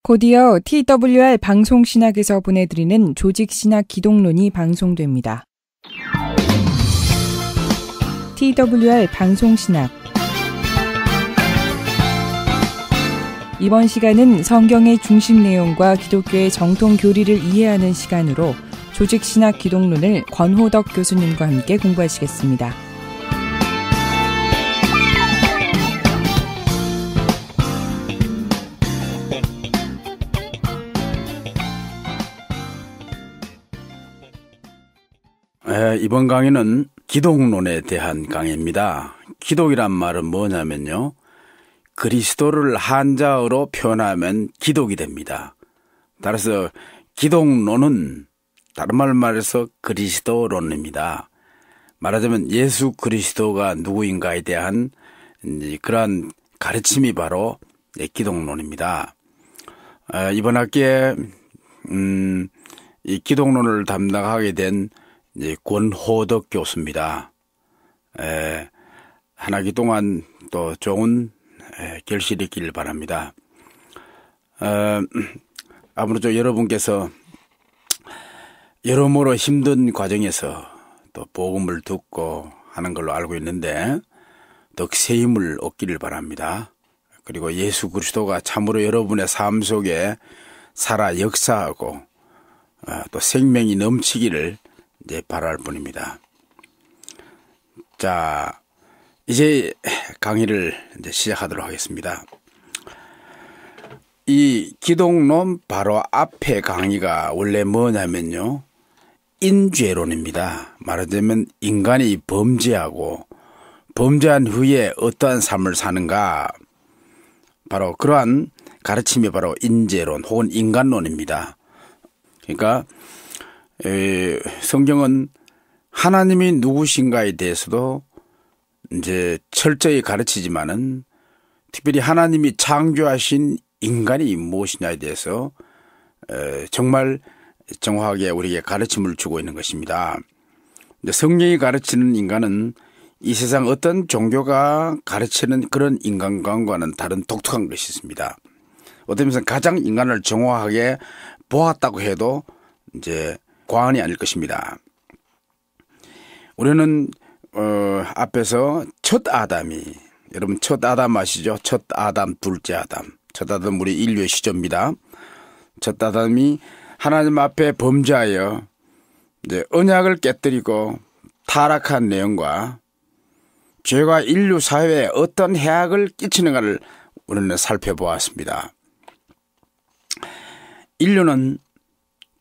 곧이어 TWR 방송신학에서 보내드리는 조직신학 기독론이 방송됩니다. TWR 방송신학 이번 시간은 성경의 중심 내용과 기독교의 정통 교리를 이해하는 시간으로 조직신학 기독론을 권호덕 교수님과 함께 공부하시겠습니다. 이번 강의는 기독론에 대한 강의입니다. 기독이란 말은 뭐냐면요, 그리스도를 한자어로 표현하면 기독이 됩니다. 따라서 기독론은 다른 말로 말해서 그리스도론입니다. 말하자면 예수 그리스도가 누구인가에 대한 그러한 가르침이 바로 기독론입니다. 이번 학기에 이 기독론을 담당하게 된 권호덕 교수입니다. 한 학기 동안 또 좋은 결실이 있기를 바랍니다. 아무래도 여러분께서 여러모로 힘든 과정에서 또 복음을 듣고 하는 걸로 알고 있는데 더 새 힘을 얻기를 바랍니다. 그리고 예수 그리스도가 참으로 여러분의 삶 속에 살아 역사하고 또 생명이 넘치기를 바랄 뿐입니다. 자, 이제 강의를 시작하도록 하겠습니다. 이 기독론 바로 앞에 강의가 원래 뭐냐면요, 인죄론입니다. 말하자면 인간이 범죄하고 범죄한 후에 어떠한 삶을 사는가, 바로 그러한 가르침이 바로 인죄론 혹은 인간론입니다. 그러니까 성경은 하나님이 누구신가에 대해서도 이제 철저히 가르치지만은 특별히 하나님이 창조하신 인간이 무엇이냐에 대해서 정말 정확하게 우리에게 가르침을 주고 있는 것입니다. 성경이 가르치는 인간은 이 세상 어떤 종교가 가르치는 그런 인간관과는 다른 독특한 것이 있습니다. 어떤 면에서 가장 인간을 정확하게 보았다고 해도 이제 과언이 아닐 것입니다. 우리는 앞에서 첫 아담이, 여러분 첫 아담 아시죠? 첫 아담, 둘째 아담. 첫 아담 우리 인류의 시조입니다. 첫 아담이 하나님 앞에 범죄하여 이제 언약을 깨뜨리고 타락한 내용과 죄가 인류 사회에 어떤 해악을 끼치는가를 우리는 살펴보았습니다. 인류는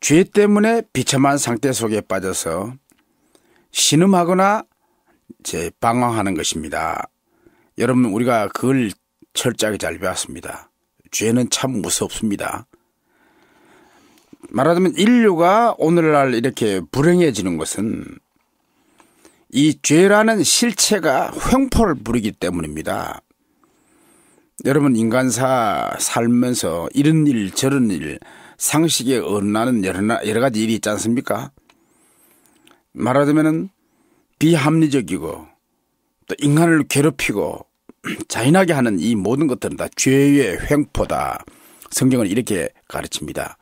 죄 때문에 비참한 상태 속에 빠져서 신음하거나 방황하는 것입니다. 여러분, 우리가 그걸 철저하게 잘 배웠습니다. 죄는 참 무섭습니다. 말하자면 인류가 오늘날 이렇게 불행해지는 것은 이 죄라는 실체가 횡포를 부리기 때문입니다. 여러분, 인간사 살면서 이런 일 저런 일 상식에 어긋나는 여러 가지 일이 있지 않습니까? 말하자면 비합리적이고 또 인간을 괴롭히고 잔인하게 하는 이 모든 것들은 다 죄의 횡포다. 성경은 이렇게 가르칩니다.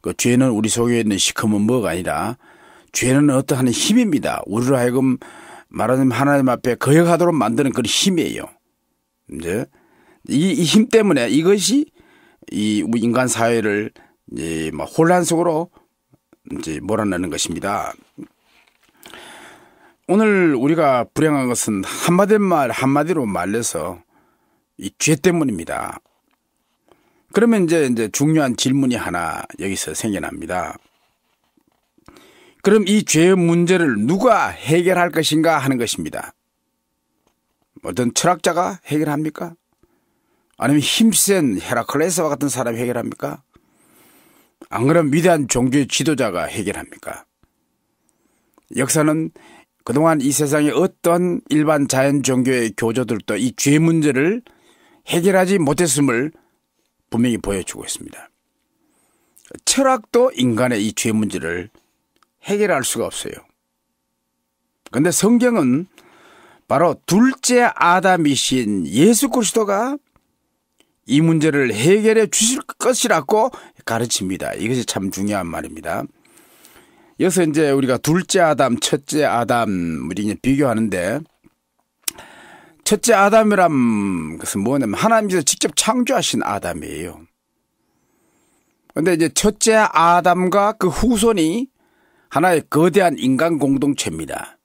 그 죄는 우리 속에 있는 시커먼 뭐가 아니라 죄는 어떠한 힘입니다. 우리로 하여금 말하자면 하나님 앞에 거역하도록 만드는 그런 힘이에요. 이제 이 힘 때문에 이것이 이 인간 사회를 이제 혼란 속으로 이제 몰아넣는 것입니다. 오늘 우리가 불행한 것은 한마디로 말해서 이 죄 때문입니다. 그러면 이제 중요한 질문이 하나 여기서 생겨납니다. 그럼 이 죄의 문제를 누가 해결할 것인가 하는 것입니다. 어떤 철학자가 해결합니까? 아니면 힘센 헤라클레스와 같은 사람이 해결합니까? 안 그러면 위대한 종교의 지도자가 해결합니까? 역사는 그동안 이 세상의 어떤 일반 자연 종교의 교조들도 이 죄 문제를 해결하지 못했음을 분명히 보여주고 있습니다. 철학도 인간의 이 죄 문제를 해결할 수가 없어요. 그런데 성경은 바로 둘째 아담이신 예수 그리스도가 이 문제를 해결해 주실 것이라고 가르칩니다. 이것이 참 중요한 말입니다. 여기서 이제 우리가 둘째 아담, 첫째 아담 우리 비교하는데, 첫째 아담이란 것은 뭐냐면 하나님께서 직접 창조하신 아담이에요. 그런데 이제 첫째 아담과 그 후손이 하나의 거대한 인간 공동체입니다.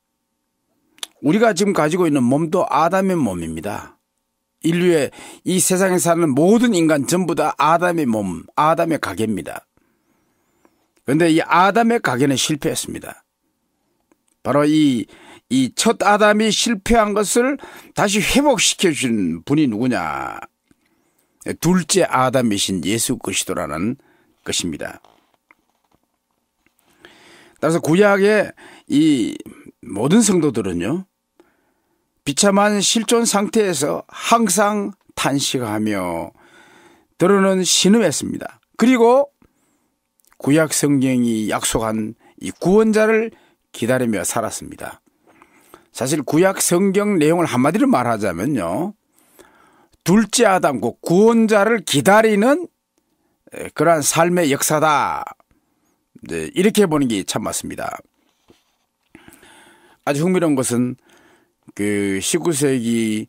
우리가 지금 가지고 있는 몸도 아담의 몸입니다. 인류의 이 세상에 사는 모든 인간 전부 다 아담의 몸, 아담의 가계입니다. 그런데 이 아담의 가계는 실패했습니다. 바로 이 첫 아담이 실패한 것을 다시 회복시켜 준 분이 누구냐? 둘째 아담이신 예수 그리스도라는 것입니다. 따라서 구약의 이 모든 성도들은요, 비참한 실존 상태에서 항상 탄식하며 들어는 신음했습니다. 그리고 구약 성경이 약속한 이 구원자를 기다리며 살았습니다. 사실 구약 성경 내용을 한마디로 말하자면요, 둘째 아담, 그 구원자를 기다리는 그러한 삶의 역사다. 이렇게 보는 게 참 맞습니다. 아주 흥미로운 것은 그 19세기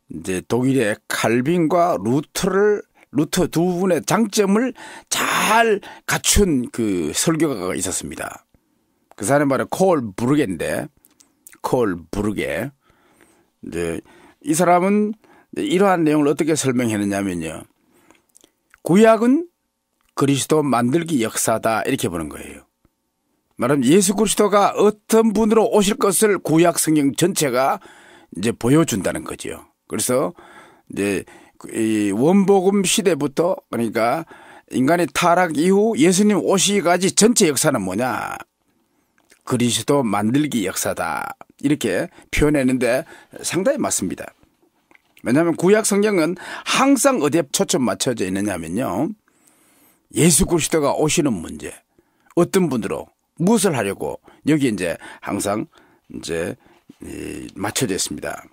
이제 독일의 칼빈과 루터 두 분의 장점을 잘 갖춘 그 설교가가 있었습니다. 그 사람이 바로 콜 부르게인데, 콜 부르게. 이제 이 사람은 이러한 내용을 어떻게 설명했느냐면요, 구약은 그리스도 만들기 역사다, 이렇게 보는 거예요. 말하면 예수 그리스도가 어떤 분으로 오실 것을 구약 성경 전체가 이제 보여준다는 거죠. 그래서 이제 이 원복음 시대부터, 그러니까 인간의 타락 이후 예수님 오시기까지 전체 역사는 뭐냐? 그리스도 만들기 역사다, 이렇게 표현했는데 상당히 맞습니다. 왜냐하면 구약 성경은 항상 어디에 초점 맞춰져 있느냐면요, 예수 그리스도가 오시는 문제, 어떤 분으로 무엇을 하려고, 여기 이제 항상 이제 맞춰져 있습니다.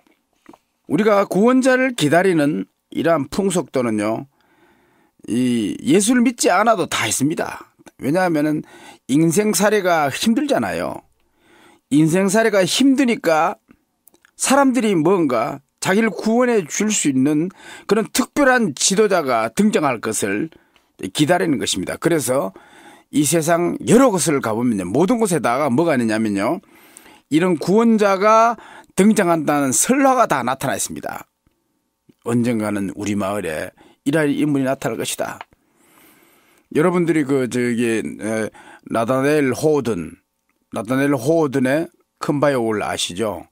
우리가 구원자를 기다리는 이러한 풍속도는요, 이 예수를 믿지 않아도 다 있습니다. 왜냐하면은 인생살이가 힘들잖아요. 인생살이가 힘드니까 사람들이 뭔가 자기를 구원해 줄 수 있는 그런 특별한 지도자가 등장할 것을 기다리는 것입니다. 그래서 이 세상 여러 곳을 가보면요, 모든 곳에다가 뭐가 있느냐면요, 이런 구원자가 등장한다는 설화가 다 나타나 있습니다. 언젠가는 우리 마을에 이러한 인물이 나타날 것이다. 여러분들이 나다넬 호든의 큰바위올 아시죠?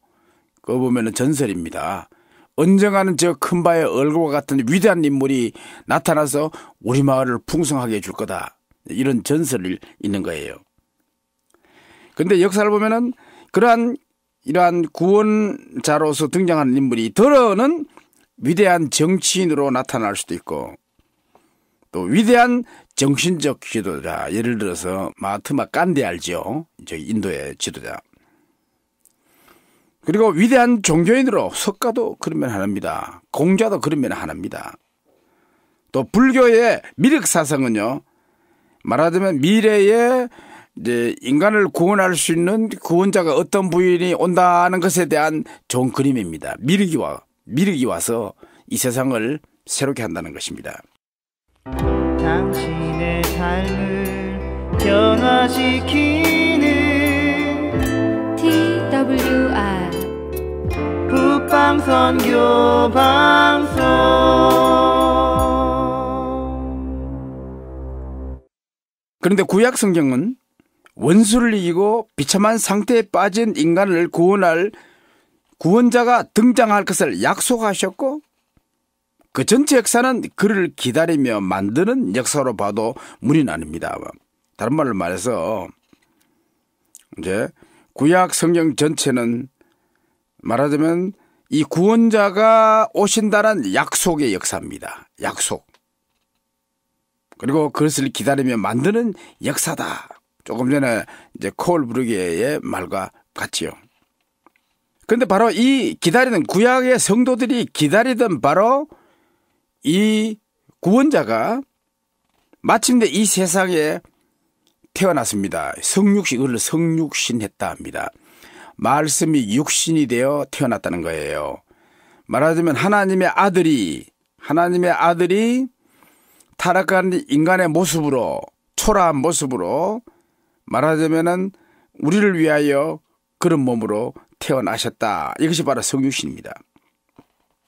그거 보면은 전설입니다. 언젠가는 저 큰바위 얼굴과 같은 위대한 인물이 나타나서 우리 마을을 풍성하게 해줄 거다, 이런 전설이 있는 거예요. 그런데 역사를 보면은 이러한 구원자로서 등장하는 인물이 더러는 위대한 정치인으로 나타날 수도 있고, 또 위대한 정신적 지도자, 예를 들어서 마하트마 간디 알죠? 저기 인도의 지도자. 그리고 위대한 종교인으로 석가도 그런 면 하나입니다. 공자도 그런 면 하나입니다. 또 불교의 미륵 사상은요, 말하자면 미래에 이제 인간을 구원할 수 있는 구원자가 어떤 분이 온다는 것에 대한 좋은 그림입니다. 미륵이 와서 이 세상을 새롭게 한다는 것입니다. 당신의 삶을 변화시키는 TWR 북방선교 방송. 그런데 구약 성경은 원수를 이기고 비참한 상태에 빠진 인간을 구원할 구원자가 등장할 것을 약속하셨고, 그 전체 역사는 그를 기다리며 만드는 역사로 봐도 무리는 아닙니다. 다른 말로 말해서 이제 구약 성경 전체는 말하자면 이 구원자가 오신다는 약속의 역사입니다. 약속. 그리고 그것을 기다리며 만드는 역사다. 조금 전에 이제 콜 브루게의 말과 같지요. 그런데 바로 이 기다리는 구약의 성도들이 기다리던 바로 이 구원자가 마침내 이 세상에 태어났습니다. 이걸 성육신했다 합니다. 말씀이 육신이 되어 태어났다는 거예요. 말하자면 하나님의 아들이 타락한 인간의 모습으로, 초라한 모습으로, 말하자면은 우리를 위하여 그런 몸으로 태어나셨다. 이것이 바로 성육신입니다.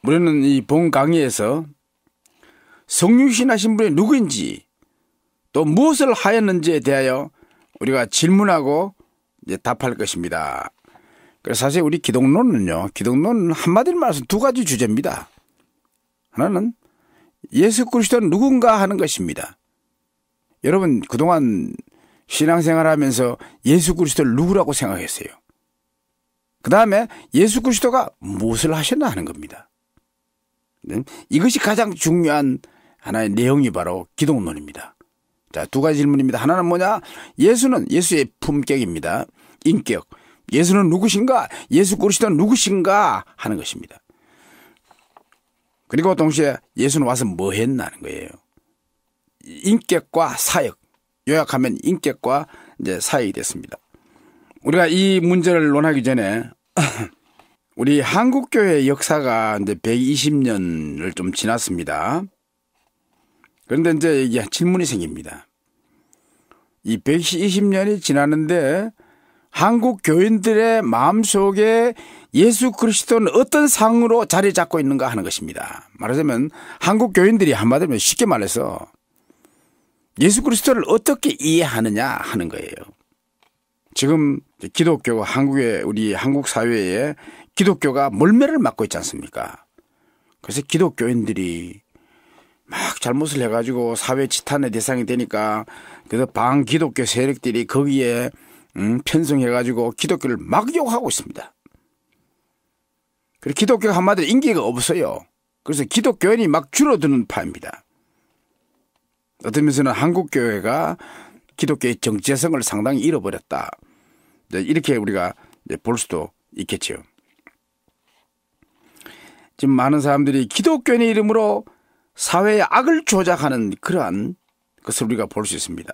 우리는 이 본 강의에서 성육신하신 분이 누구인지, 또 무엇을 하였는지에 대하여 우리가 질문하고 이제 답할 것입니다. 그래서 사실 우리 기독론은 한마디로 말해서 두 가지 주제입니다. 하나는 예수 그리스도는 누군가 하는 것입니다. 여러분 그동안 신앙생활 하면서 예수 그리스도를 누구라고 생각했어요? 그 다음에 예수 그리스도가 무엇을 하셨나 하는 겁니다. 이것이 가장 중요한 하나의 내용이 바로 기독론입니다. 자, 두 가지 질문입니다. 하나는 뭐냐? 예수는 예수의 품격입니다. 인격. 예수는 누구신가? 예수 그리스도는 누구신가? 하는 것입니다. 그리고 동시에 예수는 와서 뭐 했나는 거예요. 인격과 사역. 요약하면 인격과 이제 사역이 됐습니다. 우리가 이 문제를 논하기 전에 우리 한국교회 역사가 이제 120년을 좀 지났습니다. 그런데 이제 이게 질문이 생깁니다. 이 120년이 지났는데 한국 교인들의 마음속에 예수 그리스도는 어떤 상으로 자리 잡고 있는가 하는 것입니다. 말하자면 한국 교인들이 한마디로 쉽게 말해서 예수 그리스도를 어떻게 이해하느냐 하는 거예요. 지금 기독교 우리 한국 사회에 기독교가 몰매를 맞고 있지 않습니까? 그래서 기독교인들이 막 잘못을 해가지고 사회 치탄의 대상이 되니까 그래서 반기독교 세력들이 거기에 편성해가지고 기독교를 막 욕하고 있습니다. 그리고 기독교가 한마디로 인기가 없어요. 그래서 기독교인이 막 줄어드는 파입니다. 어떤 면에서는 한국교회가 기독교의 정체성을 상당히 잃어버렸다. 이렇게 우리가 볼 수도 있겠죠. 지금 많은 사람들이 기독교인의 이름으로 사회의 악을 조작하는 그러한 것을 우리가 볼 수 있습니다.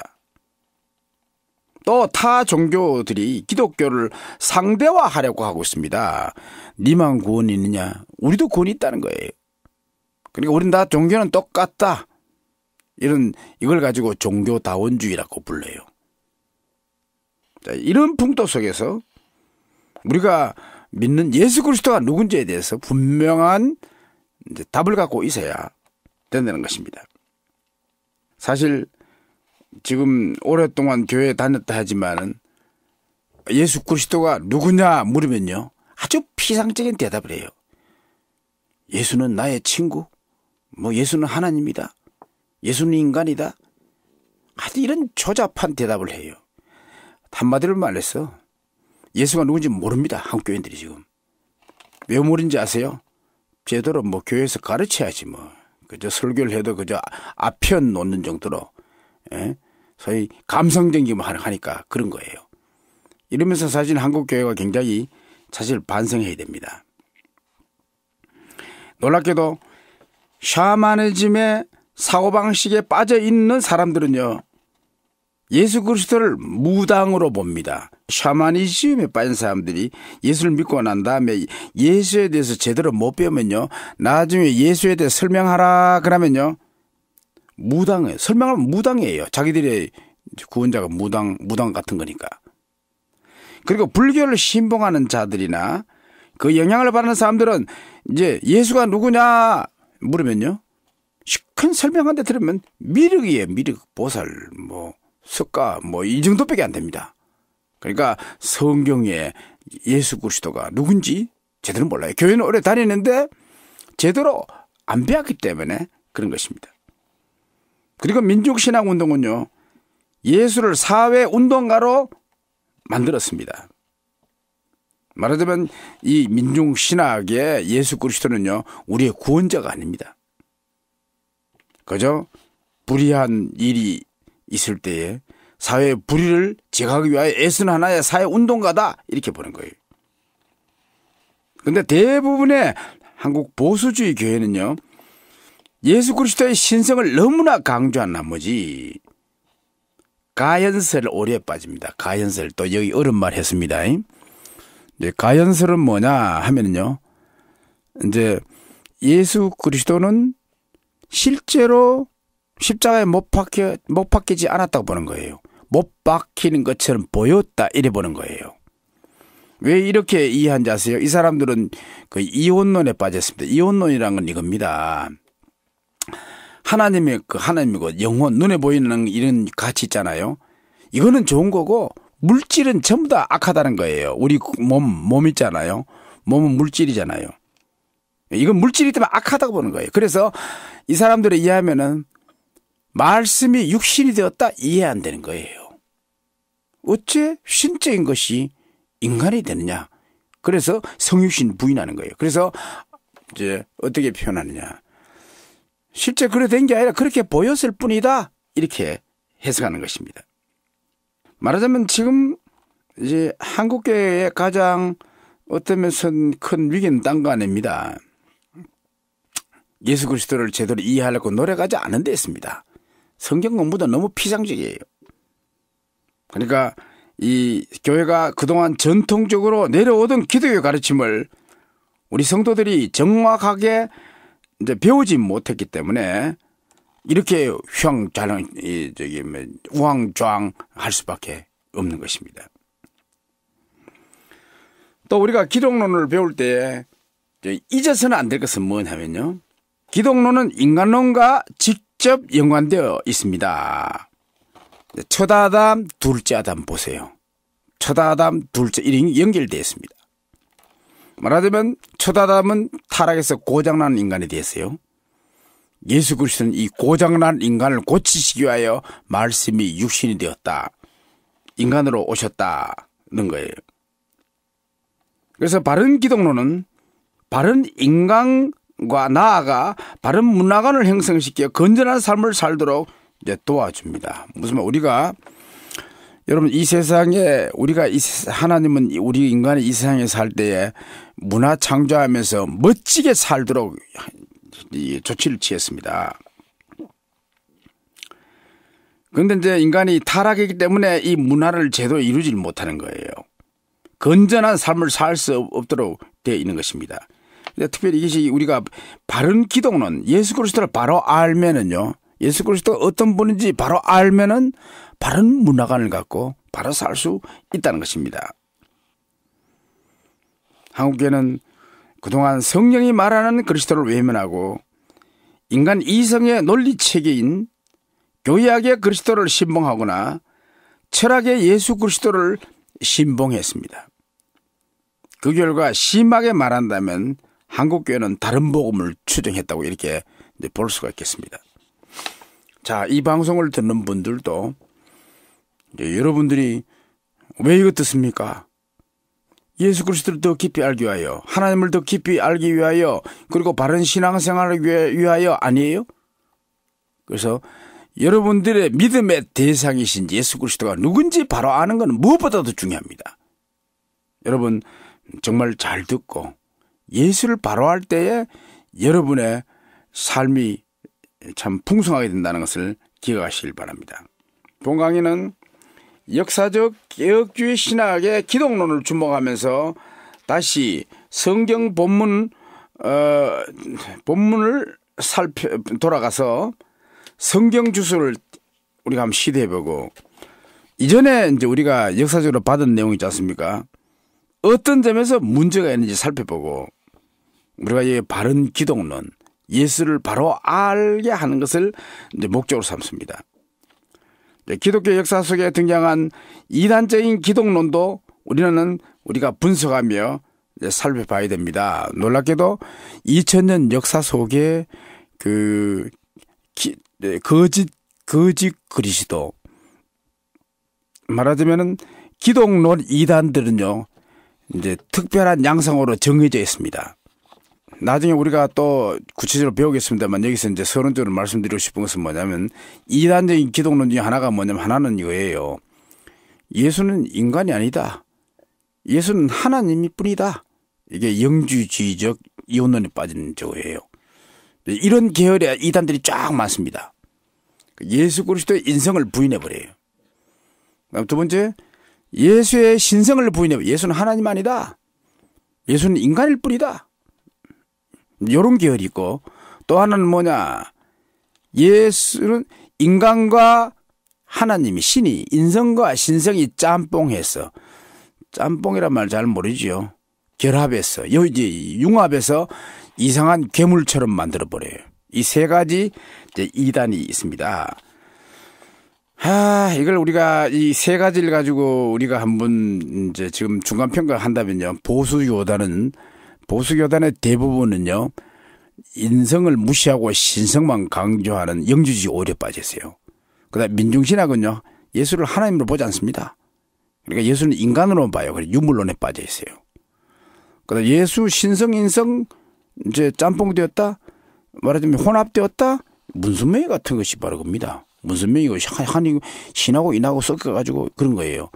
또 타 종교들이 기독교를 상대화하려고 하고 있습니다. 니만 구원이 있느냐? 우리도 구원이 있다는 거예요. 그러니까 우린 다 종교는 똑같다. 이걸 가지고 종교다원주의라고 불러요. 자, 이런 풍토 속에서 우리가 믿는 예수 그리스도가 누군지에 대해서 분명한 이제 답을 갖고 있어야 된다는 것입니다. 사실 지금 오랫동안 교회에 다녔다 하지만은 예수 그리스도가 누구냐 물으면요 아주 피상적인 대답을 해요. 예수는 나의 친구, 예수는 하나님이다, 예수는 인간이다. 아주 이런 조잡한 대답을 해요. 한마디로 말해서 예수가 누군지 모릅니다. 한국 교인들이 지금. 왜 모르는지 아세요? 제대로 교회에서 가르쳐야지 그저 설교를 해도 그저 아편 놓는 정도로 소위 감성적인 하니까 그런 거예요. 이러면서 사실 한국 교회가 굉장히 사실 반성해야 됩니다. 놀랍게도 샤머니즘의 사고방식에 빠져 있는 사람들은요 예수 그리스도를 무당으로 봅니다. 샤머니즘에 빠진 사람들이 예수를 믿고 난 다음에 예수에 대해서 제대로 못 배우면요 나중에 예수에 대해 설명하라 그러면요 설명하면 무당이에요. 자기들의 구원자가 무당 같은 거니까. 그리고 불교를 신봉하는 자들이나 그 영향을 받는 사람들은 이제 예수가 누구냐 물으면요 큰 설명한데 들으면 미륵이에요. 미륵, 보살, 석가 이 정도밖에 안 됩니다. 그러니까 성경에 예수 그리스도가 누군지 제대로 몰라요. 교회는 오래 다니는데 제대로 안 배웠기 때문에 그런 것입니다. 그리고 민족신앙운동은요 예수를 사회운동가로 만들었습니다. 말하자면 이 민중신학의 예수 그리스도는요 우리의 구원자가 아닙니다. 그저 불의한 일이 있을 때에 사회의 불의를 제거하기 위하여 애쓰는 하나의 사회운동가다 이렇게 보는 거예요. 그런데 대부분의 한국 보수주의 교회는요 예수 그리스도의 신성을 너무나 강조한 나머지 가연설을 오류에 빠집니다. 가연설 또 여기 어른 말 했습니다. 이제 가연설은 뭐냐 하면요, 이제 예수 그리스도는 실제로 십자가에 못 박히지 않았다고 보는 거예요. 못 박히는 것처럼 보였다 이래 보는 거예요. 왜 이렇게 이해한지 아세요? 이 사람들은 그 이혼론에 빠졌습니다. 이혼론이라는 건 이겁니다. 하나님이고 영혼, 눈에 보이는 이런 가치 있잖아요. 이거는 좋은 거고 물질은 전부 다 악하다는 거예요. 우리 몸 있잖아요. 몸은 물질이잖아요. 이건 물질이 때문에 악하다고 보는 거예요. 그래서 이 사람들을 이해하면은 말씀이 육신이 되었다 이해 안 되는 거예요. 어째 신적인 것이 인간이 되느냐. 그래서 성육신 부인하는 거예요. 그래서 이제 어떻게 표현하느냐. 실제 그래 된 게 아니라 그렇게 보였을 뿐이다. 이렇게 해석하는 것입니다. 말하자면 지금 이제 한국교회의 가장 어떤 면에서 큰 위기는 딴 거 아닙니다. 예수 그리스도를 제대로 이해하려고 노력하지 않은 데 있습니다. 성경 공부도 너무 피상적이에요. 그러니까 이 교회가 그동안 전통적으로 내려오던 기독교 가르침을 우리 성도들이 정확하게 이제 배우지 못했기 때문에 이렇게 우왕좌왕 할 수밖에 없는 것입니다. 또 우리가 기독론을 배울 때 잊어서는 안 될 것은 뭐냐면요, 기독론은 인간론과 직접 연관되어 있습니다. 첫 아담, 둘째 아담 보세요. 첫 아담, 둘째 이름이 연결되어 있습니다. 말하자면 첫 아담은 타락해서 고장난 인간이 되었어요. 예수 그리스도는 이 고장난 인간을 고치시기 위하여 말씀이 육신이 되었다. 인간으로 오셨다는 거예요. 그래서 바른 기독론은 바른 인간과 나아가 바른 문화관을 형성시켜 건전한 삶을 살도록 이제 도와줍니다. 무슨 말, 우리가 여러분 이 세상에 하나님은 우리 인간이 이 세상에 살 때에 문화 창조하면서 멋지게 살도록 조치를 취했습니다. 그런데 이제 인간이 타락했기 때문에 이 문화를 제대로 이루지 못하는 거예요. 건전한 삶을 살 수 없도록 되어 있는 것입니다. 특별히 이것이 우리가 바른 기독론, 예수 그리스도를 바로 알면은요, 예수 그리스도가 어떤 분인지 바로 알면은 바른 문화관을 갖고 바로 살 수 있다는 것입니다. 한국교회는 그동안 성령이 말하는 그리스도를 외면하고 인간 이성의 논리체계인 교회학의 그리스도를 신봉하거나 철학의 예수 그리스도를 신봉했습니다. 그 결과 심하게 말한다면 한국교회는 다른 복음을 추정했다고 이렇게 볼 수가 있겠습니다. 자, 이 방송을 듣는 분들도 여러분들이 왜 이거 듣습니까? 예수 그리스도를 더 깊이 알기 위하여, 하나님을 더 깊이 알기 위하여, 그리고 바른 신앙생활을 위하여 아니에요? 그래서 여러분들의 믿음의 대상이신 예수 그리스도가 누군지 바로 아는 것은 무엇보다도 중요합니다. 여러분 정말 잘 듣고 예수를 바로 알 때에 여러분의 삶이 참 풍성하게 된다는 것을 기억하시길 바랍니다. 본 강의는 역사적 개혁주의 신학의 기독론을 주목하면서 다시 성경 본문을 돌아가서 성경 주소를 우리가 한번 시도해보고, 이전에 이제 우리가 역사적으로 받은 내용이 있지 않습니까? 어떤 점에서 문제가 있는지 살펴보고, 우리가 이 바른 기독론, 예수를 바로 알게 하는 것을 이제 목적으로 삼습니다. 기독교 역사 속에 등장한 이단적인 기독론도 우리가 분석하며 살펴봐야 됩니다. 놀랍게도 2000년 역사 속에 거짓 그리스도, 말하자면은 기독론 이단들은요, 이제 특별한 양상으로 정해져 있습니다. 나중에 우리가 또 구체적으로 배우겠습니다만, 여기서 이제 서론적으로 말씀드리고 싶은 것은 뭐냐면, 이단적인 기독론 중에 하나가 뭐냐면, 하나는 이거예요. 예수는 인간이 아니다. 예수는 하나님일 뿐이다. 이게 영주주의적 이혼론에 빠진 저거예요. 이런 계열의 이단들이 쫙 많습니다. 예수 그리스도의 인성을 부인해버려요. 두 번째, 예수의 신성을 부인해버려요. 예수는 하나님 아니다. 예수는 인간일 뿐이다. 이런 계열이 있고, 또 하나는 뭐냐, 예수는 인간과 하나님이, 신이, 인성과 신성이 짬뽕해서, 짬뽕이란 말 잘 모르지요. 결합해서, 융합해서 이상한 괴물처럼 만들어버려요. 이 세 가지 이단이 있습니다. 이걸 우리가 이 세 가지를 가지고 우리가 한번 이제 지금 중간평가 한다면요. 보수교단의 대부분은요. 인성을 무시하고 신성만 강조하는 영주주의 오히려 빠졌어요. 그다음 민중신학은요. 예수를 하나님으로 보지 않습니다. 그러니까 예수는 인간으로 봐요. 그래서 유물론에 빠져 있어요. 그다음 예수 신성 인성 이제 짬뽕되었다. 말하자면 혼합되었다. 문선명이 같은 것이 바로 겁니다. 문선명이고 신하고 인하고 섞어가지고 그런 거예요.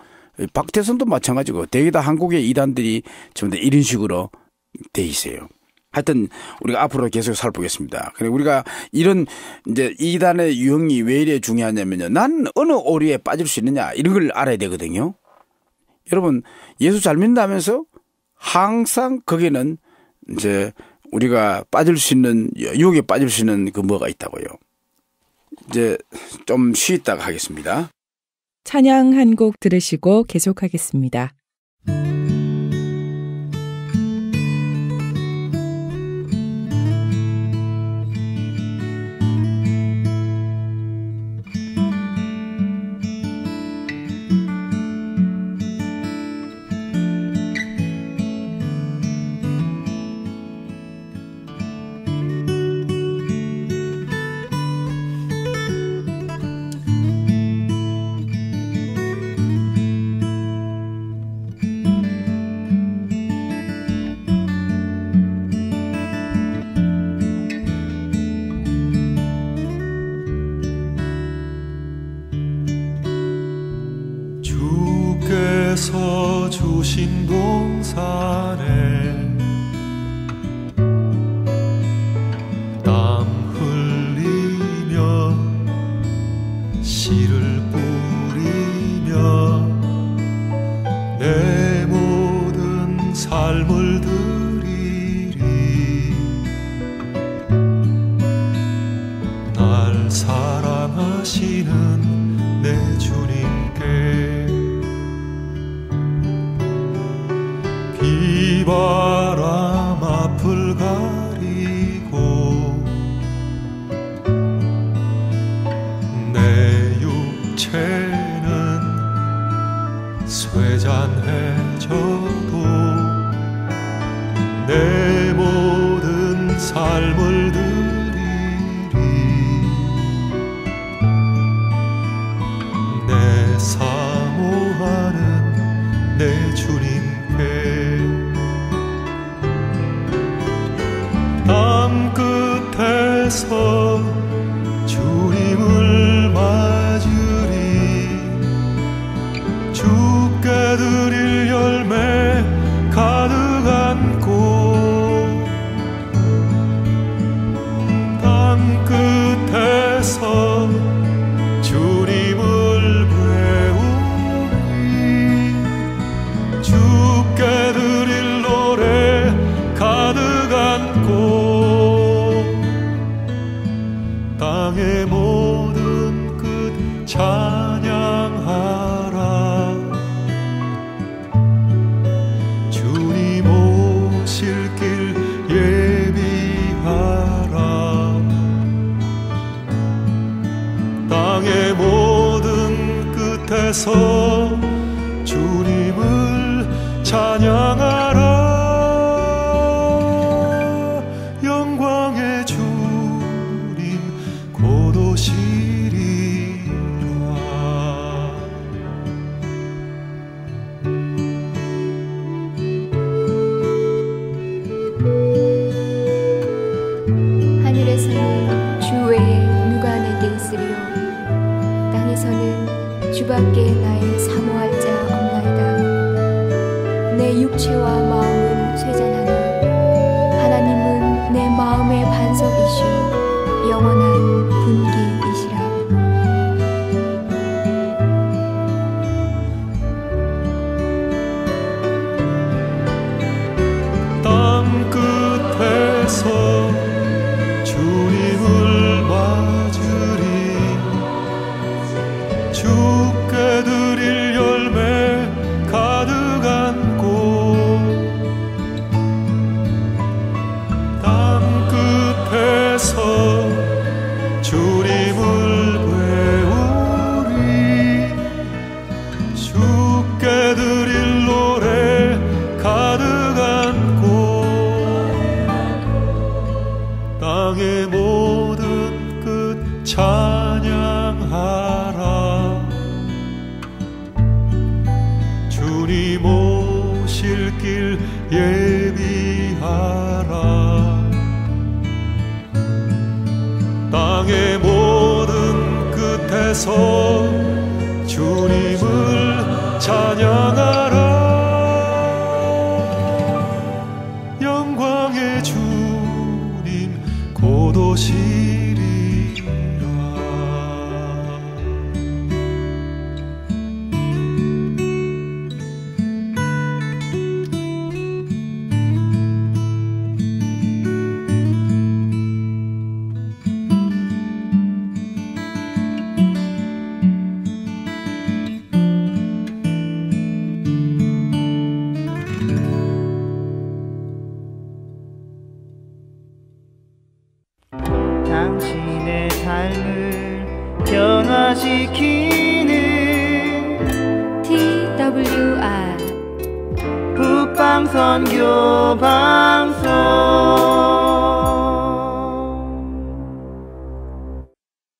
박태선도 마찬가지고 대개 다 한국의 이단들이 전부 다 이런 식으로 돼 있어요. 하여튼 우리가 앞으로 계속 살펴보겠습니다. 그래 우리가 이런 이제 이단의 유형이 왜 이래 중요하냐면요. 난 어느 오류에 빠질 수 있느냐 이런 걸 알아야 되거든요. 여러분 예수 잘 믿는다면서 항상 거기는 이제 우리가 빠질 수 있는 유혹에 빠질 수 있는 그 뭐가 있다고요. 이제 좀 쉬었다가 하겠습니다. 찬양 한 곡 들으시고 계속하겠습니다. 주께서 주신 동산에 땀 흘리며 씨를 뿌리며 내 모든 삶을 드리리 날 사랑하시는 내 주님께 비바람 앞을 가리고 내 육체는 쇠잔해져도 내 모든 삶을 드리리 내 사모하는 내 주님께 땅 끝에서 주님을 맞으리 주께 드릴 열매 가득 안고 땅 끝에서 주님을 배우리 주께 드릴 노래 가득 안고 땅의 모든 끝 찬양하라 주님 오실 길 예비하라 땅의 모든 끝에서 주님을 찬양하라 영광의 주님 곧 오시리라 하늘에서는 주 외에 누가 내게 있으리요 땅에서는 주밖에 나의 사모할 자 없나이다 내 육체와 마음은 쇠잔하나 하나님은 내 마음의 반석이시오 주께 드릴 열매 가득한 꽃 땅 끝에서 주님을 배우리 주께 드릴 노래 가득한 꽃 땅의 모든 끝 찬양하라 주님 오실 길 예비하라 땅의 모든 끝에서 주님을 찬양하라 영광의 주님 곧 오시리라 당신의 삶을 변화시키는 TWR 북방선교 방송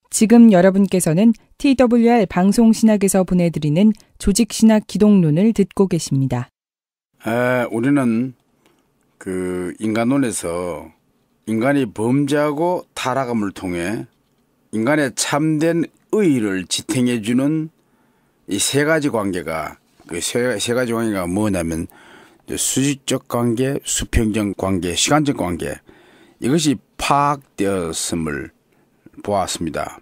지금 여러분께서는 TWR 방송신학에서 보내드리는 조직신학 기독론을 듣고 계십니다. 우리는 인간론에서 인간이 범죄하고 타락함을 통해 인간의 참된 의의를 지탱해주는 이 세 가지 관계가 세 가지 관계가 뭐냐면 수직적 관계, 수평적 관계, 시간적 관계 이것이 파악되었음을 보았습니다.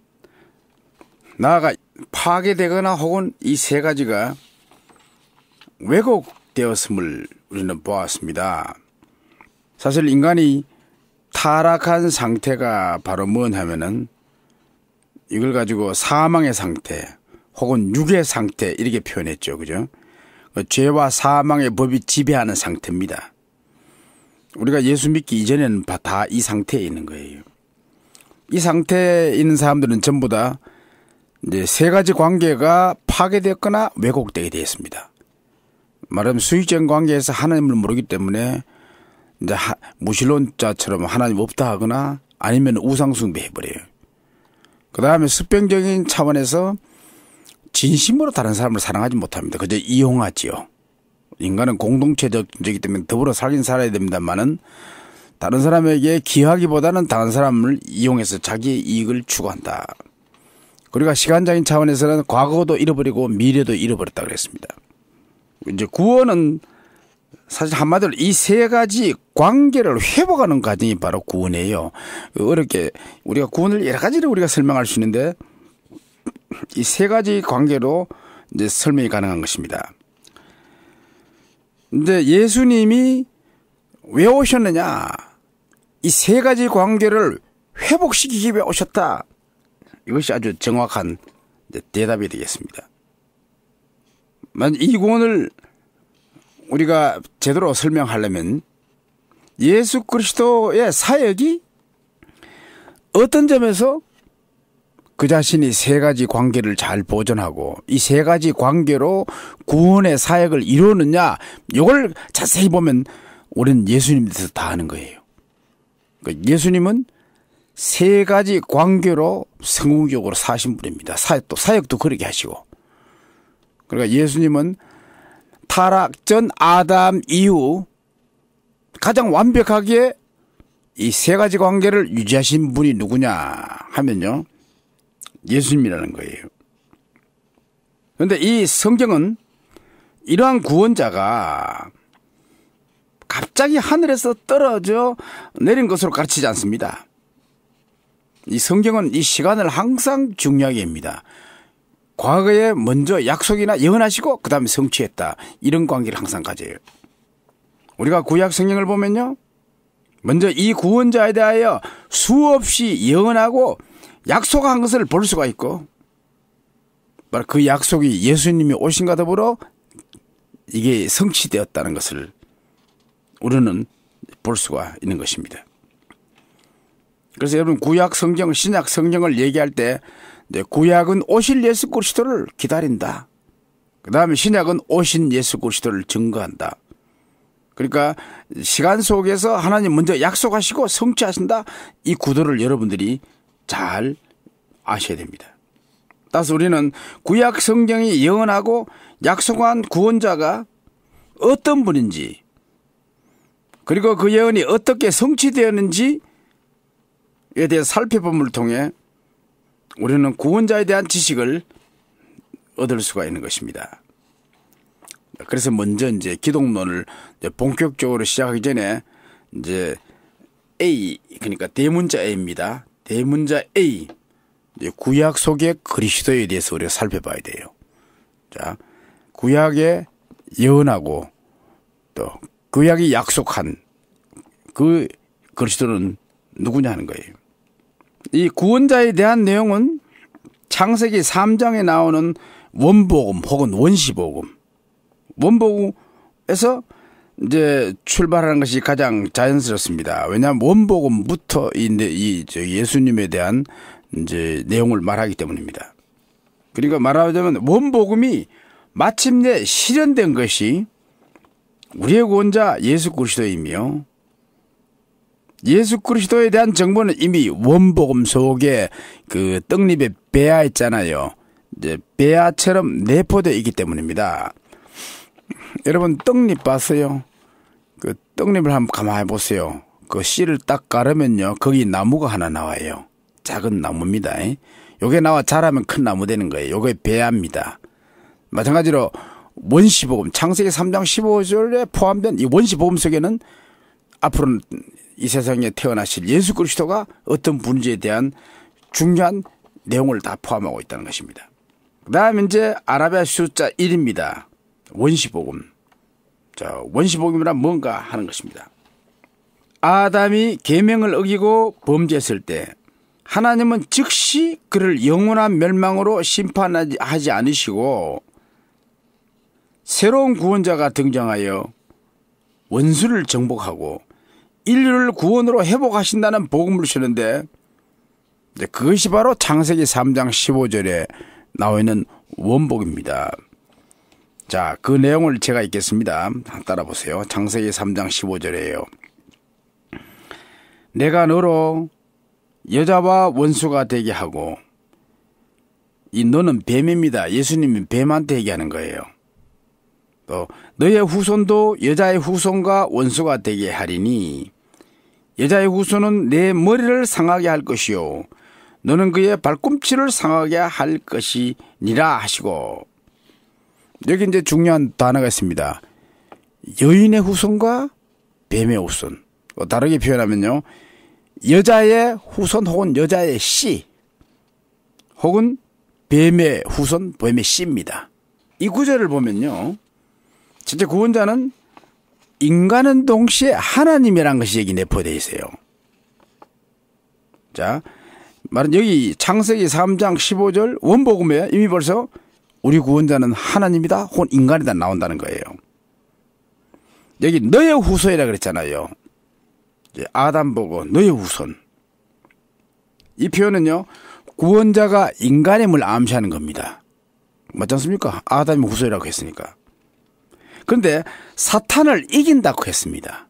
나아가 파괴되거나 혹은 이 세 가지가 왜곡되었음을 우리는 보았습니다. 사실 인간이 타락한 상태가 바로 뭐냐면은 이걸 가지고 사망의 상태 혹은 육의 상태 이렇게 표현했죠. 그죠? 죄와 사망의 법이 지배하는 상태입니다. 우리가 예수 믿기 이전에는 다 이 상태에 있는 거예요. 이 상태에 있는 사람들은 전부 다 이제 세 가지 관계가 파괴되었거나 왜곡되게 되어 있습니다. 말하자면 수직적 관계에서 하나님을 모르기 때문에 이제 무신론자처럼 하나님 없다 하거나 아니면 우상숭배해버려요. 그 다음에 수평적인 차원에서 진심으로 다른 사람을 사랑하지 못합니다. 그저 이용하지요. 인간은 공동체적이기 때문에 더불어 살긴 살아야 됩니다만은 다른 사람에게 기여하기보다는 다른 사람을 이용해서 자기의 이익을 추구한다. 우리가 시간적인 차원에서는 과거도 잃어버리고 미래도 잃어버렸다 그랬습니다. 이제 구원은 사실 한마디로 이 세 가지 관계를 회복하는 과정이 바로 구원이에요. 어렵게 우리가 구원을 여러 가지로 우리가 설명할 수 있는데 이 세 가지 관계로 이제 설명이 가능한 것입니다. 근데 예수님이 왜 오셨느냐? 이 세 가지 관계를 회복시키기 위해 오셨다. 이것이 아주 정확한 대답이 되겠습니다. 이 구원을 우리가 제대로 설명하려면 예수 그리스도의 사역이 어떤 점에서 그 자신이 세 가지 관계를 잘 보존하고 이 세 가지 관계로 구원의 사역을 이루느냐 이걸 자세히 보면 우리는 예수님께서 다 아는 거예요. 그러니까 예수님은 세 가지 관계로 성공적으로 사신 분입니다. 사역도 그렇게 하시고 그러니까 예수님은 타락 전 아담 이후 가장 완벽하게 이 세 가지 관계를 유지하신 분이 누구냐 하면요. 예수님이라는 거예요. 그런데 이 성경은 이러한 구원자가 갑자기 하늘에서 떨어져 내린 것으로 가르치지 않습니다. 이 성경은 이 시간을 항상 중요하게 합니다. 과거에 먼저 약속이나 예언하시고 그 다음에 성취했다. 이런 관계를 항상 가져요. 우리가 구약 성경을 보면요. 먼저 이 구원자에 대하여 수없이 예언하고 약속한 것을 볼 수가 있고 바로 그 약속이 예수님이 오신과 더불어 이게 성취되었다는 것을 우리는 볼 수가 있는 것입니다. 그래서 여러분 구약 성경, 신약 성경을 얘기할 때 구약은 오실 예수 그리스도를 기다린다. 그 다음에 신약은 오신 예수 그리스도를 증거한다. 그러니까 시간 속에서 하나님 먼저 약속하시고 성취하신다. 이 구도를 여러분들이 잘 아셔야 됩니다. 따라서 우리는 구약 성경이 예언하고 약속한 구원자가 어떤 분인지 그리고 그 예언이 어떻게 성취되었는지에 대해 살펴봄을 통해 우리는 구원자에 대한 지식을 얻을 수가 있는 것입니다. 그래서 먼저 이제 기독론을 이제 본격적으로 시작하기 전에 이제 A, 그러니까 대문자 A입니다. 대문자 A, 구약 속의 그리스도에 대해서 우리가 살펴봐야 돼요. 자, 구약에 예언하고 또 구약이 약속한 그 그리스도는 누구냐 하는 거예요. 이 구원자에 대한 내용은 창세기 3장에 나오는 원복음 혹은 원시복음, 원복음에서 이제 출발하는 것이 가장 자연스럽습니다. 왜냐하면 원복음부터 이 예수님에 대한 이제 내용을 말하기 때문입니다. 그러니까 말하자면 원복음이 마침내 실현된 것이 우리의 구원자 예수 그리스도이며 예수 그리스도에 대한 정보는 이미 원복음 속에 그 떡잎에 배아 있잖아요. 이제 배아처럼 내포되어 있기 때문입니다. 여러분 떡잎 봤어요? 그 떡잎을 한번 가만히 보세요. 그 씨를 딱 가르면요, 거기 나무가 하나 나와요. 작은 나무입니다. 요게 나와 자라면 큰 나무 되는 거예요. 요게 배아입니다. 마찬가지로 원시복음, 창세기 3장 15절에 포함된 이 원시복음 속에는 앞으로는 이 세상에 태어나실 예수 그리스도가 어떤 분인지에 대한 중요한 내용을 다 포함하고 있다는 것입니다. 그 다음에 이제 아라비아 숫자 1입니다. 원시복음. 자, 원시복음이란 뭔가 하는 것입니다. 아담이 계명을 어기고 범죄했을 때 하나님은 즉시 그를 영원한 멸망으로 심판하지 않으시고 새로운 구원자가 등장하여 원수를 정복하고 인류를 구원으로 회복하신다는 복음을 주는데 그것이 바로 창세기 3장 15절에 나와 있는 원복입니다. 자, 그 내용을 제가 읽겠습니다. 따라 보세요. 창세기 3장 15절이에요. 내가 너로 여자와 원수가 되게 하고, 이 너는 뱀입니다. 예수님이 뱀한테 얘기하는 거예요. 또 너의 후손도 여자의 후손과 원수가 되게 하리니 여자의 후손은 내 머리를 상하게 할 것이요 너는 그의 발꿈치를 상하게 할 것이니라 하시고, 여기 이제 중요한 단어가 있습니다. 여인의 후손과 뱀의 후손. 다르게 표현하면요, 여자의 후손 혹은 여자의 씨 혹은 뱀의 후손, 뱀의 씨입니다. 이 구절을 보면요, 진짜 구원자는 인간은 동시에 하나님이라는 것이 여기 내포되어 있어요. 자, 말은 여기 창세기 3장 15절 원복음에 이미 벌써 우리 구원자는 하나님이다 혹은 인간이다 나온다는 거예요. 여기 너의 후손이라 그랬잖아요. 아담 보고 너의 후손. 이 표현은요, 구원자가 인간임을 암시하는 겁니다. 맞지 않습니까? 아담이 후손이라고 했으니까. 그런데 사탄을 이긴다고 했습니다.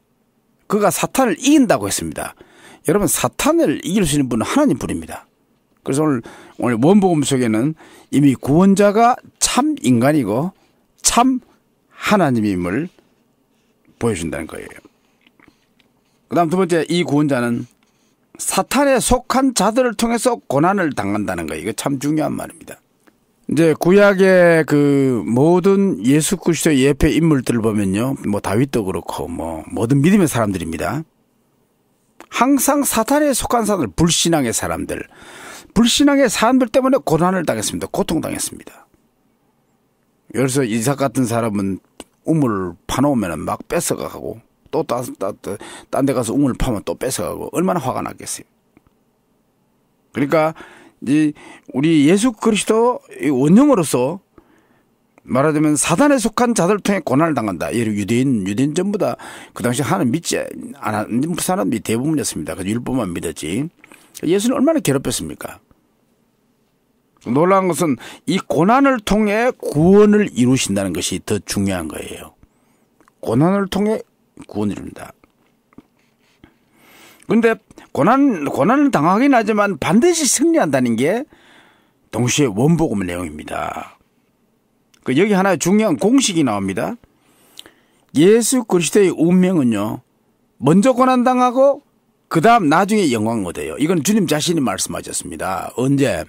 그가 사탄을 이긴다고 했습니다. 여러분, 사탄을 이길 수 있는 분은 하나님 분입니다. 그래서 오늘 원복음 속에는 이미 구원자가 참 인간이고 참 하나님임을 보여준다는 거예요. 그 다음 두 번째, 이 구원자는 사탄에 속한 자들을 통해서 고난을 당한다는 거예요. 이거 참 중요한 말입니다. 이제 구약의 그 모든 예수 그리스도의 예표 인물들을 보면요, 뭐 다윗도 그렇고 뭐 모든 믿음의 사람들입니다. 항상 사탄에 속한 사람들, 불신앙의 사람들 때문에 고난을 당했습니다. 고통당했습니다. 그래서 이삭 같은 사람은 우물을 파놓으면 막 뺏어가고, 또 딴 데 가서 우물을 파면 또 뺏어가고, 얼마나 화가 났겠어요. 그러니까 우리 예수 그리스도 원형으로서 말하자면 사단에 속한 자들을 통해 고난을 당한다. 유대인 전부 다 그 당시 하나님 믿지 않은 사람들이 대부분이었습니다. 그 율법만 믿었지. 예수는 얼마나 괴롭혔습니까? 놀라운 것은 이 고난을 통해 구원을 이루신다는 것이 더 중요한 거예요. 고난을 통해 구원을 이룬다. 그런데 고난을 당하긴 하지만 반드시 승리한다는 게 동시에 원복음의 내용입니다. 여기 하나의 중요한 공식이 나옵니다. 예수 그리스도의 운명은요, 먼저 고난당하고 그 다음 나중에 영광을 얻어요. 이건 주님 자신이 말씀하셨습니다. 언제?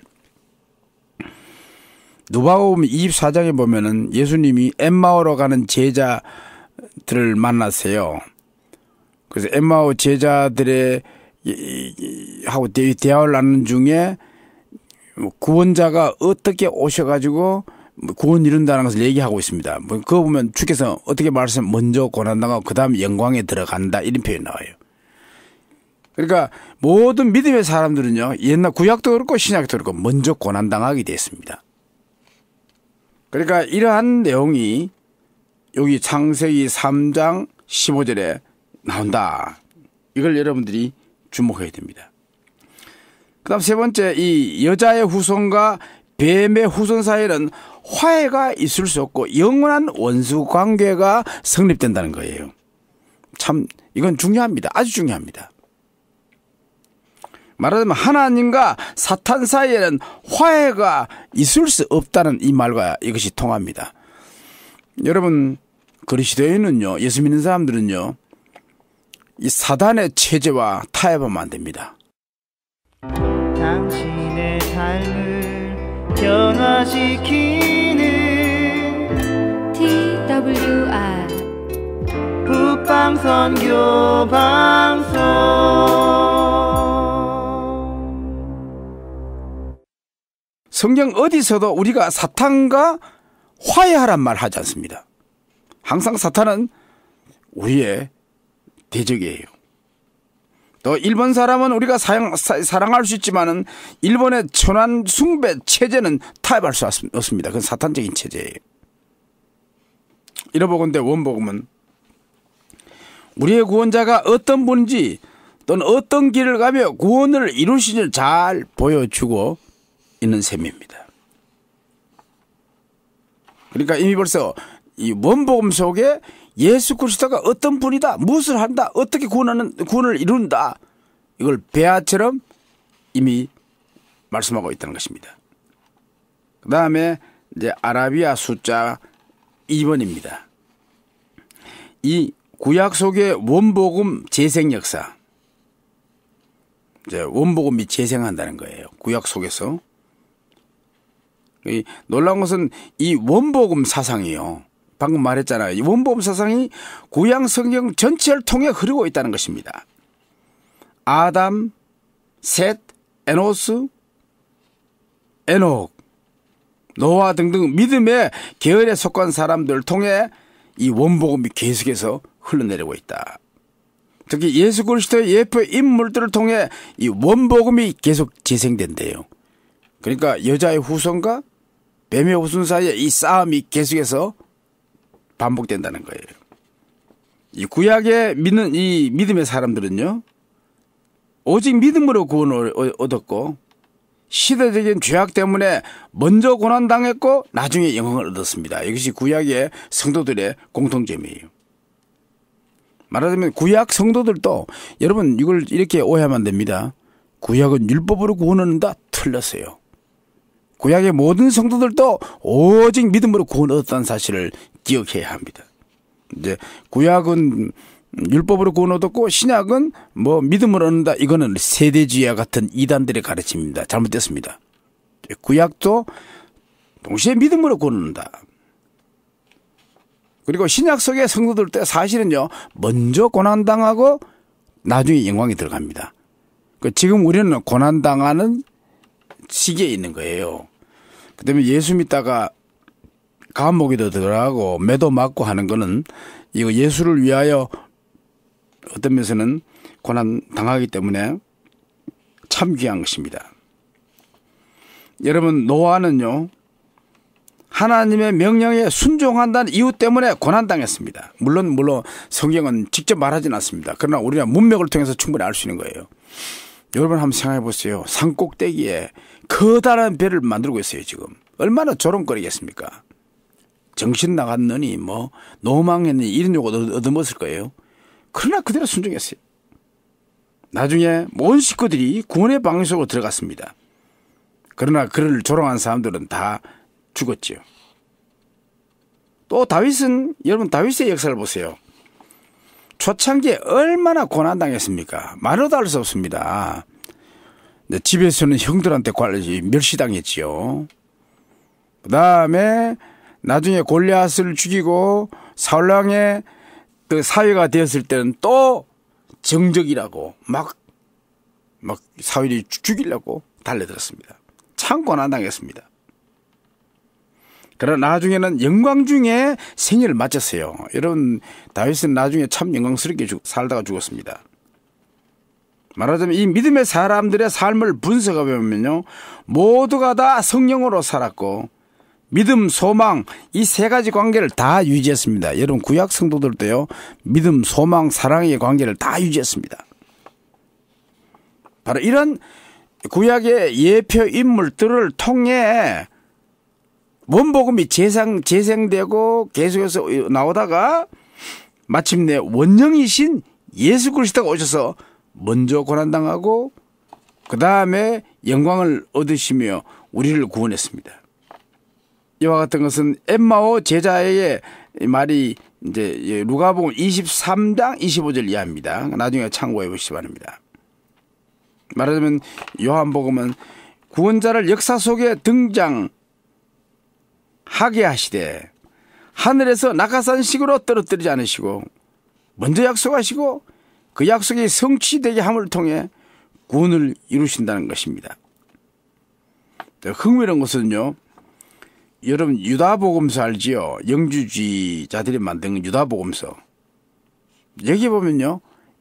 누가복음 24장에 보면은 예수님이 엠마오로 가는 제자들을 만나세요. 그래서 엠마오 제자들의 하고 대화를 나누는 중에 구원자가 어떻게 오셔가지고 구원 이룬다는 것을 얘기하고 있습니다. 그거 보면 주께서 어떻게 말씀 먼저 고난당하고 그 다음 영광에 들어간다 이런 표현이 나와요. 그러니까 모든 믿음의 사람들은요, 옛날 구약도 그렇고 신약도 그렇고 먼저 고난당하게 됐습니다. 그러니까 이러한 내용이 여기 창세기 3장 15절에 나온다. 이걸 여러분들이 주목해야 됩니다. 그 다음 세 번째, 이 여자의 후손과 뱀의 후손 사이에는 화해가 있을 수 없고 영원한 원수 관계가 성립된다는 거예요. 참 이건 중요합니다. 아주 중요합니다. 말하자면 하나님과 사탄 사이에는 화해가 있을 수 없다는 이 말과 이것이 통합니다. 여러분, 그리스도인은요, 예수 믿는 사람들은요, 이 사단의 체제와 타협하면 안 됩니다. 당신의 삶을 변화시키는 TWR 북방선교 방송. 성경 어디서도 우리가 사탄과 화해하란 말 하지 않습니다. 항상 사탄은 우리의 대적이에요. 또 일본 사람은 우리가 사랑할 수 있지만은 일본의 천안 숭배 체제는 타협할 수 없습니다. 그건 사탄적인 체제예요. 이러보건대 원복음은 우리의 구원자가 어떤 분인지 또는 어떤 길을 가며 구원을 이루시는지를 잘 보여주고 있는 셈입니다. 그러니까 이미 벌써 이 원복음 속에 예수 그리스도가 어떤 분이다, 무엇을 한다, 어떻게 구원을 이룬다, 이걸 배아처럼 이미 말씀하고 있다는 것입니다. 그 다음에 이제 아라비아 숫자 2번입니다. 이 구약 속의 원복음 재생 역사, 이제 원복음이 재생한다는 거예요. 구약 속에서. 이 놀라운 것은 이 원복음 사상이요. 방금 말했잖아요. 이 원복음 사상이 구약 성경 전체를 통해 흐르고 있다는 것입니다. 아담, 셋, 에노스, 에녹, 노아 등등 믿음의 계열에 속한 사람들을 통해 이 원복음이 계속해서 흘러내리고 있다. 특히 예수 그리스도의 예표 인물들을 통해 이 원복음이 계속 재생된대요. 그러니까 여자의 후손과 뱀의 후손 사이에 이 싸움이 계속해서 반복된다는 거예요. 이 구약에 믿는 이 믿음의 사람들은요, 오직 믿음으로 구원을 얻었고 시대적인 죄악 때문에 먼저 고난당했고 나중에 영광을 얻었습니다. 이것이 구약의 성도들의 공통점이에요. 말하자면 구약 성도들도, 여러분 이걸 이렇게 오해하면 안 됩니다. 구약은 율법으로 구원을 얻는다? 틀렸어요. 구약의 모든 성도들도 오직 믿음으로 구원을 얻었다는 사실을 기억해야 합니다. 이제 구약은 율법으로 구원 얻었고 신약은 뭐 믿음으로 얻는다, 이거는 세대주의와 같은 이단들의 가르침입니다. 잘못됐습니다. 구약도 동시에 믿음으로 구원 얻는다. 그리고 신약 속의 성도들도 사실은요, 먼저 고난당하고 나중에 영광에 들어갑니다. 지금 우리는 고난당하는 시기에 있는 거예요. 그 다음에 예수 믿다가 감옥에도 들어가고 매도 맞고 하는 거는 이거 예수를 위하여 어떤 면에서는 고난 당하기 때문에 참 귀한 것입니다. 여러분, 노아는요, 하나님의 명령에 순종한다는 이유 때문에 고난당했습니다. 물론 성경은 직접 말하진 않습니다. 그러나 우리가 문맥을 통해서 충분히 알 수 있는 거예요. 여러분 한번 생각해 보세요. 산 꼭대기에 커다란 배를 만들고 있어요. 지금 얼마나 조롱거리겠습니까? 정신 나갔느니 뭐 노망했느니 이런 욕을 얻어먹었을 거예요. 그러나 그대로 순종했어요. 나중에 온 식구들이 구원의 방향 속으로 들어갔습니다. 그러나 그를 조롱한 사람들은 다 죽었지요. 또 다윗은, 여러분 다윗의 역사를 보세요. 초창기에 얼마나 고난당했습니까? 말로도 할 수 없습니다. 집에서는 형들한테 멸시당했지요. 그 다음에 나중에 골리앗을 죽이고 사울왕의 그 사위가 되었을 때는 또 정적이라고 막 사위를 죽이려고 달려들었습니다. 참 고난당했습니다. 그러나 나중에는 영광 중에 생애를 마쳤어요. 여러분, 다윗은 나중에 참 영광스럽게 살다가 죽었습니다. 말하자면 이 믿음의 사람들의 삶을 분석해 보면요, 모두가 다 성령으로 살았고 믿음, 소망 이 세 가지 관계를 다 유지했습니다. 여러분, 구약 성도들도요, 믿음, 소망, 사랑의 관계를 다 유지했습니다. 바로 이런 구약의 예표 인물들을 통해 원복음이 재생되고 계속해서 나오다가 마침내 원령이신 예수 그리스도가 오셔서 먼저 고난당하고 그 다음에 영광을 얻으시며 우리를 구원했습니다. 이와 같은 것은 엠마오 제자의 말이 이제 누가복음 23장 25절 이하입니다. 나중에 참고해 보시기 바랍니다. 말하자면 요한복음은 구원자를 역사 속에 등장하게 하시되 하늘에서 낙하산식으로 떨어뜨리지 않으시고 먼저 약속하시고 그 약속이 성취되게 함을 통해 구원을 이루신다는 것입니다. 흥미로운 것은요, 여러분 유다복음서 알지요? 영주주의자들이 만든 유다복음서. 여기 보면요,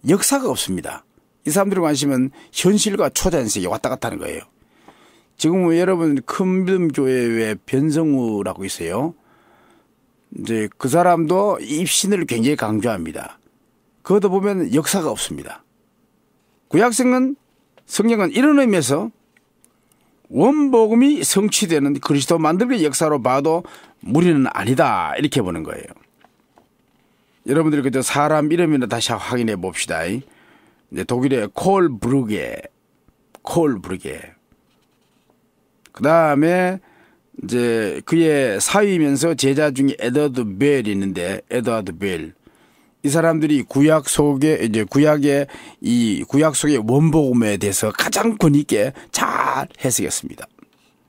역사가 없습니다. 이 사람들의 관심은 현실과 초자연색이 왔다 갔다 하는 거예요. 지금 여러분 큰 믿음 교회에 변성우라고 있어요. 이제 그 사람도 입신을 굉장히 강조합니다. 그것도 보면 역사가 없습니다. 구약성은 성경은 이런 의미에서 원복음이 성취되는 그리스도 만들기의 역사로 봐도 무리는 아니다 이렇게 보는 거예요. 여러분들이 그저 사람 이름이나 다시 확인해 봅시다. 이제 독일의 콜브르게. 그 다음에 이제 그의 사위면서 제자 중에 에드워드 벨이 있는데, 에드워드 벨. 이 사람들이 구약 속에 구약 속의 원복음에 대해서 가장 권 있게 잘 해석했습니다.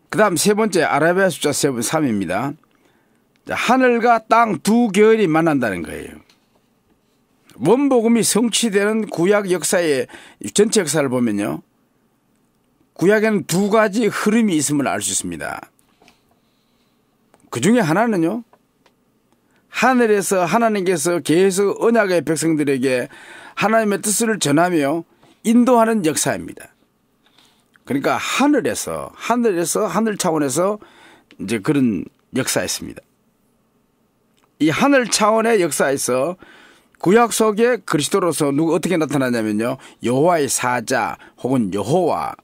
그 다음 세 번째 아라비아 숫자 3입니다. 하늘과 땅 두 계열이 만난다는 거예요. 원복음이 성취되는 구약 역사의 전체 역사를 보면요, 구약에는 두 가지 흐름이 있음을 알 수 있습니다. 그 중에 하나는요, 하늘에서 하나님께서 계속 언약의 백성들에게 하나님의 뜻을 전하며 인도하는 역사입니다. 그러니까 하늘에서 하늘 차원에서 이제 그런 역사였습니다. 이 하늘 차원의 역사에서 구약 속에 그리스도로서 어떻게 나타나냐면요, 여호와의 사자 혹은 여호와,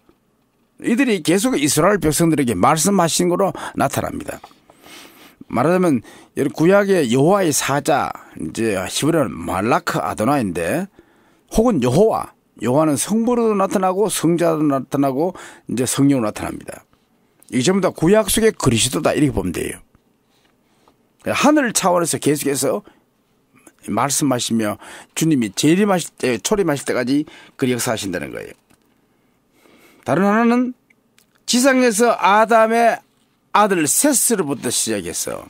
이들이 계속 이스라엘 백성들에게 말씀하시는 거로 나타납니다. 말하자면 구약의 여호와의 사자, 이제 히브리어는 말라크 아도나인데, 혹은 여호와는 성부로도 나타나고 성자도 나타나고 이제 성령으로 나타납니다. 이게 전부 다 구약 속의 그리스도다 이렇게 보면 돼요. 하늘 차원에서 계속해서 말씀하시며 주님이 재림하실 때, 초림하실 때까지 그 역사하신다는 거예요. 다른 하나는 지상에서 아담의 아들 셋으로부터 시작해서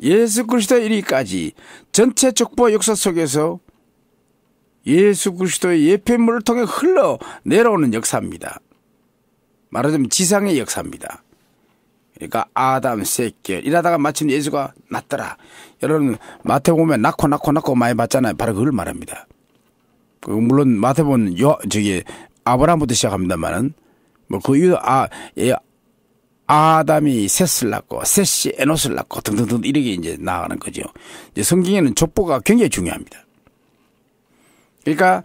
예수 그리스도의 이르기까지 전체 족보 역사 속에서 예수 그리스도의 예표물을 통해 흘러 내려오는 역사입니다. 말하자면 지상의 역사입니다. 그러니까 아담 셋계 이러다가 마침 예수가 났더라. 여러분 마태복음에 낳고 많이 봤잖아요. 바로 그걸 말합니다. 물론 마태복음은 아브라함부터 시작합니다만은 뭐 그 이유 아담이 셋을 낳고 셋이 에노스를 낳고 등등등 이렇게 이제 나아가는 거죠. 이제 성경에는 족보가 굉장히 중요합니다. 그러니까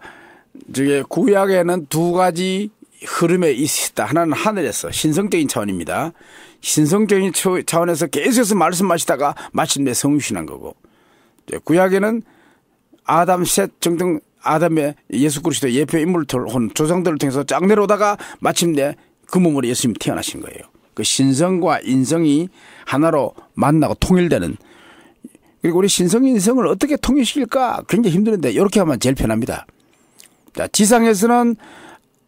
저게 구약에는 두 가지 흐름에 있었다. 하나는 하늘에서 신성적인 차원입니다. 신성적인 차원에서 계속해서 말씀하시다가 마침내 성육신한 거고, 구약에는 아담, 셋 등등 아담의 예수 그리스도 예표 인물을 본 조상들을 통해서 쫙 내려오다가 마침내 그 몸으로 예수님이 태어나신 거예요. 그 신성과 인성이 하나로 만나고 통일되는. 그리고 우리 신성 인성을 어떻게 통일시킬까 굉장히 힘드는데 이렇게 하면 제일 편합니다. 자, 지상에서는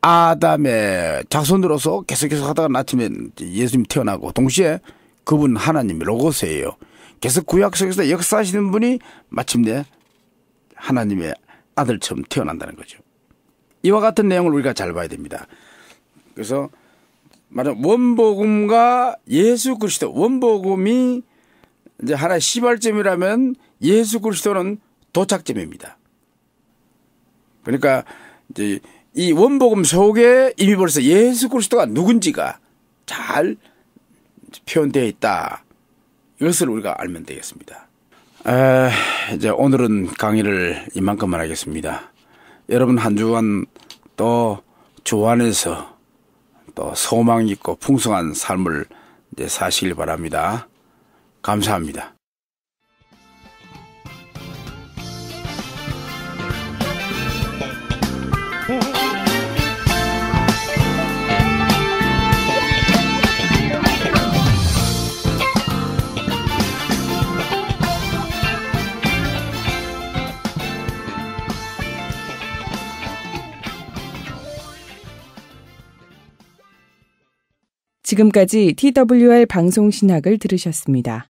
아담의 자손으로서 계속 하다가 아침에 예수님이 태어나고, 동시에 그분 하나님 로고스예요. 계속 구약 속에서 역사하시는 분이 마침내 하나님의 아들처럼 태어난다는 거죠. 이와 같은 내용을 우리가 잘 봐야 됩니다. 그래서 말하자면 원복음과 예수 그리스도, 원복음이 이제 하나의 시발점이라면 예수 그리스도는 도착점입니다. 그러니까 이제 이 원복음 속에 이미 벌써 예수 그리스도가 누군지가 잘 표현되어 있다. 이것을 우리가 알면 되겠습니다. 이제 오늘은 강의를 이만큼만 하겠습니다. 여러분 한 주간 또 주 안에서 또 소망 있고 풍성한 삶을 이제 사시길 바랍니다. 감사합니다. 지금까지 TWR 방송신학을 들으셨습니다.